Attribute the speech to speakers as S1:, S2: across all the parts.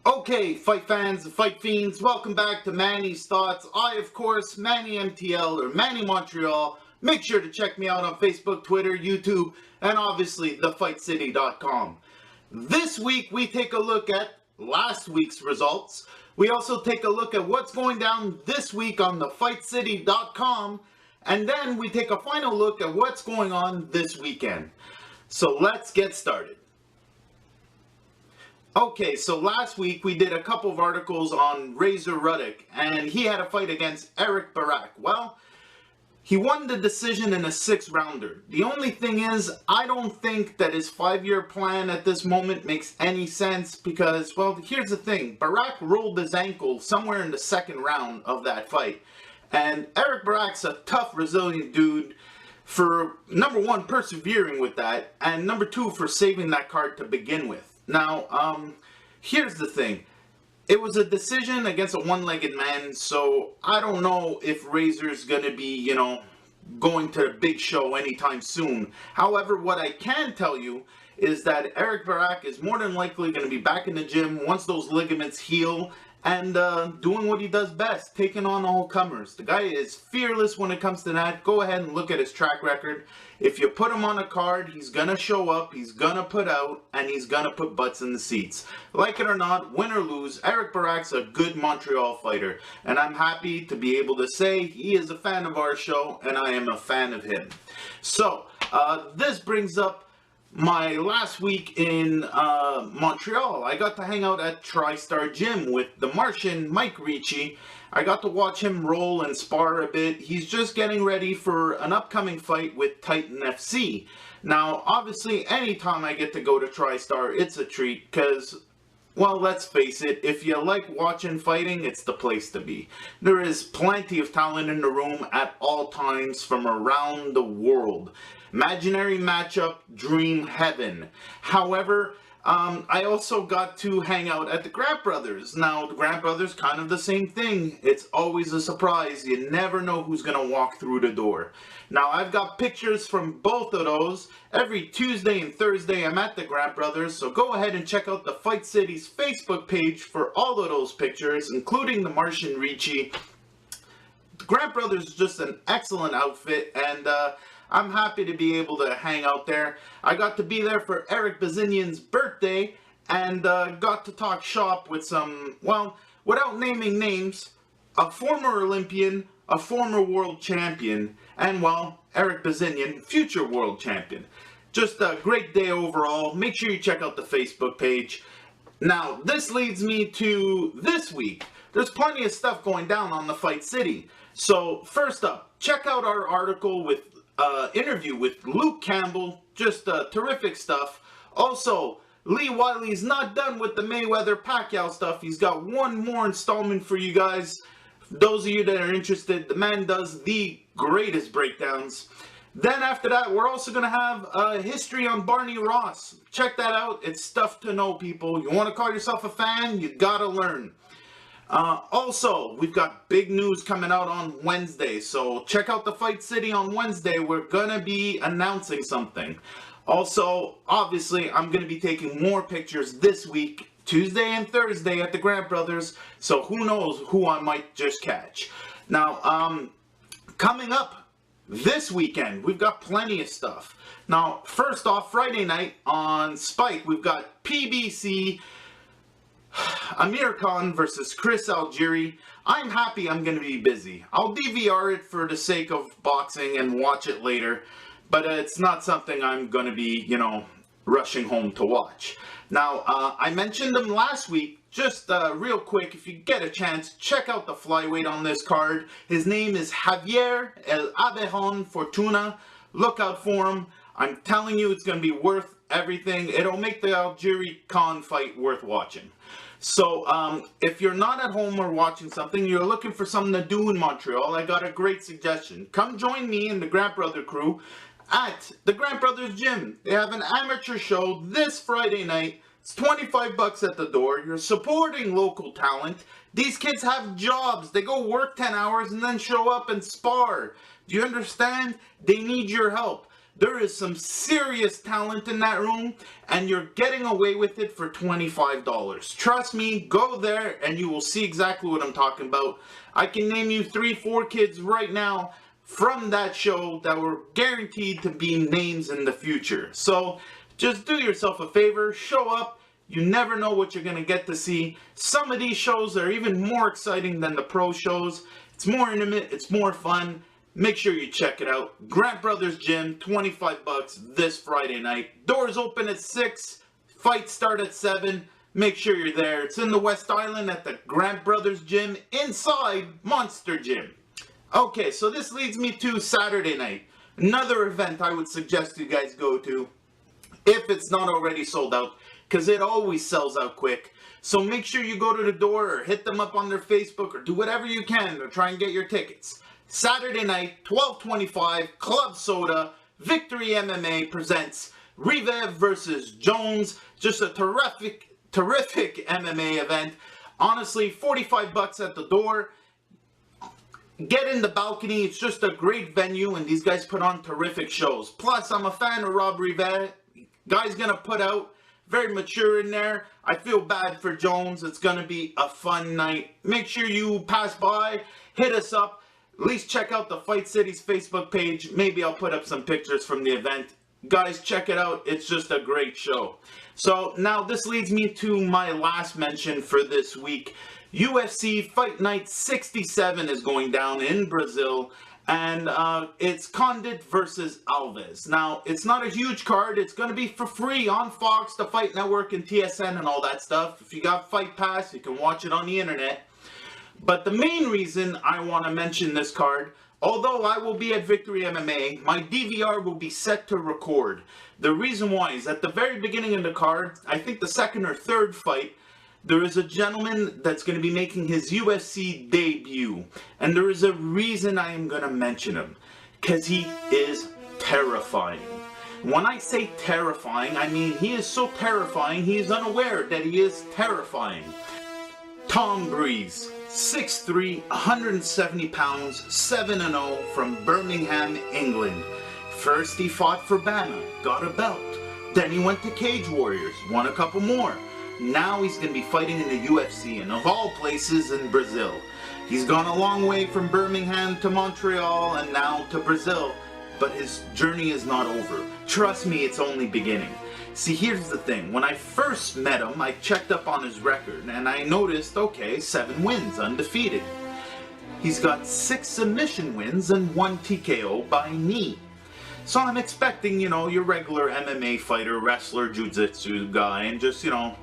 S1: Okay, fight fans and fight fiends, welcome back to Manny's Thoughts. I, of course, Manny MTL or Manny Montreal. Make sure to check me out on Facebook, Twitter, YouTube, and obviously thefightcity.com. This week, we take a look at last week's results. We also take a look at what's going down this week on thefightcity.com. And then we take a final look at what's going on this weekend. So let's get started. Okay, so last week we did a couple of articles on Razor Ruddock, and he had a fight against Eric Barak. Well, he won the decision in a 6-rounder. The only thing is, I don't think that his 5-year plan at this moment makes any sense because, well, here's the thing. Barak rolled his ankle somewhere in the 2nd round of that fight. And Eric Barak's a tough, resilient dude for, number one, persevering with that, and number two, for saving that card to begin with. Now, here's the thing. It was a decision against a one-legged man, so I don't know if Razor's going to be, going to the big show anytime soon. However, what I can tell you is that Eric Barak is more than likely going to be back in the gym once those ligaments heal and doing what he does best, taking on all comers. The guy is fearless when it comes to that. Go ahead and look at his track record. If you put him on a card, he's going to show up, he's going to put out, and he's going to put butts in the seats. Like it or not, win or lose, Eric Barak's a good Montreal fighter. And I'm happy to be able to say he is a fan of our show, and I am a fan of him. So, this brings up my last week in Montreal. I got to hang out at TriStar Gym with the Martian Mike Ricci. I got to watch him roll and spar a bit. He's just getting ready for an upcoming fight with Titan FC. Now, obviously, anytime I get to go to TriStar, it's a treat because, well, let's face it, if you like watching fighting, it's the place to be. There is plenty of talent in the room at all times from around the world. Imaginary matchup, dream heaven. However, I also got to hang out at the Grant Brothers. Now, the Grant Brothers, kind of the same thing. It's always a surprise. You never know who's going to walk through the door. Now, I've got pictures from both of those. Every Tuesday and Thursday, I'm at the Grant Brothers. So go ahead and check out the Fight City's Facebook page for all of those pictures, including the Martian Ricci. The Grant Brothers is just an excellent outfit, and I'm happy to be able to hang out there. I got to be there for Eric Bazinian's birthday and got to talk shop with some, well, without naming names, a former Olympian, a former world champion, and, well, Eric Bazinian, future world champion. Just a great day overall. Make sure you check out the Facebook page. Now, this leads me to this week. There's plenty of stuff going down on the Fight City. So, first up, check out our article with interview with Luke Campbell, just terrific stuff. Also, Lee Wiley's not done with the Mayweather-Pacquiao stuff. He's got one more installment for you guys. Those of you that are interested, the man does the greatest breakdowns. Then after that, we're also going to have a history on Barney Ross. Check that out. It's stuff to know, people. You want to call yourself a fan? You got to learn. Also, we've got big news coming out on Wednesday, so check out the Fight City on Wednesday. We're gonna be announcing something. Also, obviously, I'm gonna be taking more pictures this week, Tuesday and Thursday at the Grant Brothers, so who knows who I might just catch. Now, coming up this weekend, we've got plenty of stuff. Now, first off, Friday night on Spike, we've got PBC Amir Khan versus Chris Algieri. I'm happy I'm going to be busy. I'll DVR it for the sake of boxing and watch it later, but it's not something I'm going to be, rushing home to watch. Now, I mentioned him last week. Just real quick, if you get a chance, check out the flyweight on this card. His name is Javier El Abejon Fortuna. Look out for him. I'm telling you, it's going to be worth everything. It'll make the Algieri Khan fight worth watching. So, if you're not at home or watching something, you're looking for something to do in Montreal, I got a great suggestion. Come join me and the Grant Brother crew at the Grant Brothers Gym. They have an amateur show this Friday night. It's $25 at the door. You're supporting local talent. These kids have jobs. They go work 10 hours and then show up and spar. Do you understand? They need your help. There is some serious talent in that room, and you're getting away with it for $25. Trust me, go there and you will see exactly what I'm talking about. I can name you 3-4 kids right now from that show that were guaranteed to be names in the future. So just do yourself a favor, show up. You never know what you're going to get to see. Some of these shows are even more exciting than the pro shows. It's more intimate, it's more fun. Make sure you check it out. Grant Brothers Gym, $25 this Friday night. Doors open at 6, fights start at 7. Make sure you're there. It's in the West Island at the Grant Brothers Gym inside Monster Gym. Okay, so this leads me to Saturday night. Another event I would suggest you guys go to if it's not already sold out, because it always sells out quick. So make sure you go to the door or hit them up on their Facebook or do whatever you can to try and get your tickets. Saturday night, 12:25, Club Soda, Victory MMA presents Rivev versus Jones. Just a terrific MMA event. Honestly, $45 at the door. Get in the balcony. It's just a great venue, and these guys put on terrific shows. Plus, I'm a fan of Rob Rivev. Guy's gonna put out, very mature in there. I feel bad for Jones. It's gonna be a fun night. Make sure you pass by, hit us up. At least check out the Fight City's Facebook page. Maybe I'll put up some pictures from the event. Guys, check it out. It's just a great show. So now this leads me to my last mention for this week. UFC Fight Night 67 is going down in Brazil. And it's Condit versus Alves. Now, it's not a huge card. It's going to be for free on Fox, the Fight Network, and TSN and all that stuff. If you got Fight Pass, you can watch it on the internet. But the main reason I want to mention this card, although I will be at Victory MMA, my DVR will be set to record. The reason why is at the very beginning of the card, I think the second or third fight, there is a gentleman that's going to be making his UFC debut. And there is a reason I am going to mention him. Because he is terrifying. When I say terrifying, I mean he is so terrifying, he is unaware that he is terrifying. Tom Breeze, 6'3", 170 pounds, 7-0 from Birmingham, England. First he fought for Bama, got a belt. Then he went to Cage Warriors, won a couple more. Now he's going to be fighting in the UFC, and of all places in Brazil. He's gone a long way from Birmingham to Montreal and now to Brazil, but his journey is not over. Trust me, it's only beginning. See, here's the thing. When I first met him, I checked up on his record, and I noticed, okay, 7 wins, undefeated. He's got 6 submission wins and 1 TKO by knee. So I'm expecting, you know, your regular MMA fighter, wrestler, jiu-jitsu guy, and just, you know,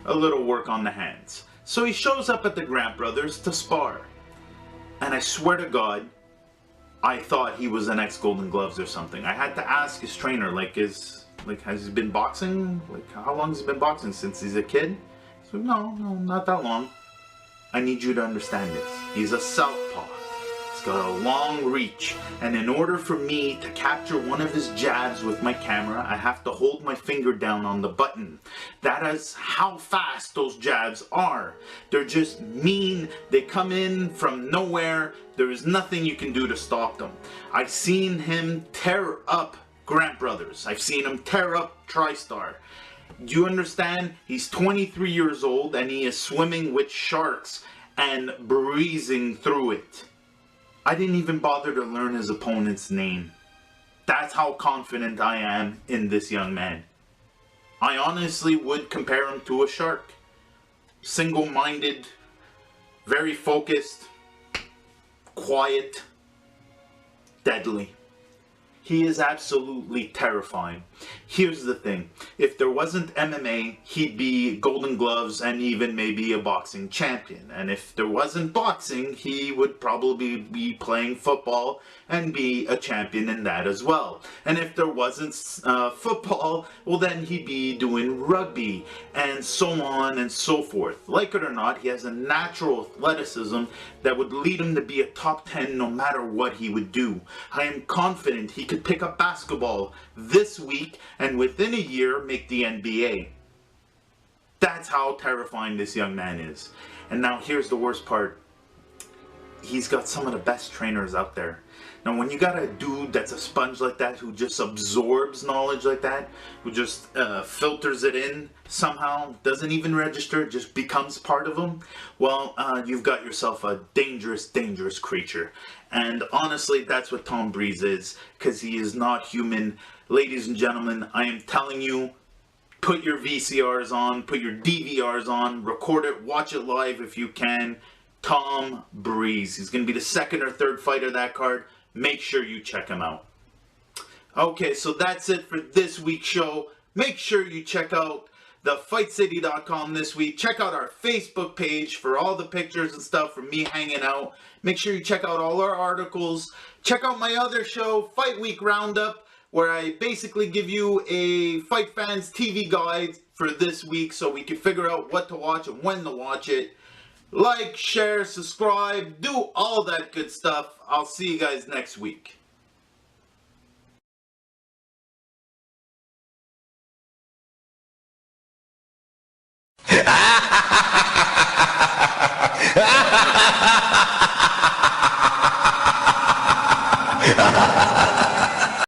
S1: a little work on the hands. So he shows up at the Grant Brothers to spar. And I swear to God, I thought he was an ex-Golden Gloves or something. I had to ask his trainer, has he been boxing? How long has he been boxing? Since he's a kid? So no, not that long. I need you to understand this. He's a southpaw. He's got a long reach. And in order for me to capture one of his jabs with my camera, I have to hold my finger down on the button. That is how fast those jabs are. They're just mean. They come in from nowhere. There is nothing you can do to stop them. I've seen him tear up Grant Brothers. I've seen him tear up TriStar. Do you understand? He's 23 years old and he is swimming with sharks and breezing through it. I didn't even bother to learn his opponent's name. That's how confident I am in this young man. I honestly would compare him to a shark. Single-minded, very focused, quiet, deadly. He is absolutely terrifying. Here's the thing. If there wasn't MMA, he'd be Golden Gloves and even maybe a boxing champion. And if there wasn't boxing, he would probably be playing football and be a champion in that as well. And if there wasn't football, well then he'd be doing rugby and so on and so forth. Like it or not, he has a natural athleticism that would lead him to be a top 10 no matter what he would do. I am confident he could pick up basketball this week and within a year make the NBA. That's how terrifying this young man is. And now here's the worst part. He's got some of the best trainers out there. Now, when you got a dude that's a sponge like that, who just absorbs knowledge like that, who just filters it in somehow, doesn't even register, it just becomes part of him, well, you've got yourself a dangerous, dangerous creature. And honestly, that's what Tom Breeze is, because he is not human. Ladies and gentlemen, I am telling you, put your VCRs on, put your DVRs on, record it, watch it live if you can. Tom Breeze. He's going to be the second or third fighter of that card. Make sure you check him out. Okay, so that's it for this week's show. Make sure you check out thefightcity.com this week. Check out our Facebook page for all the pictures and stuff from me hanging out. Make sure you check out all our articles. Check out my other show, Fight Week Roundup, where I basically give you a Fight Fans TV guide for this week so we can figure out what to watch and when to watch it. Like, share, subscribe, do all that good stuff. I'll see you guys next week.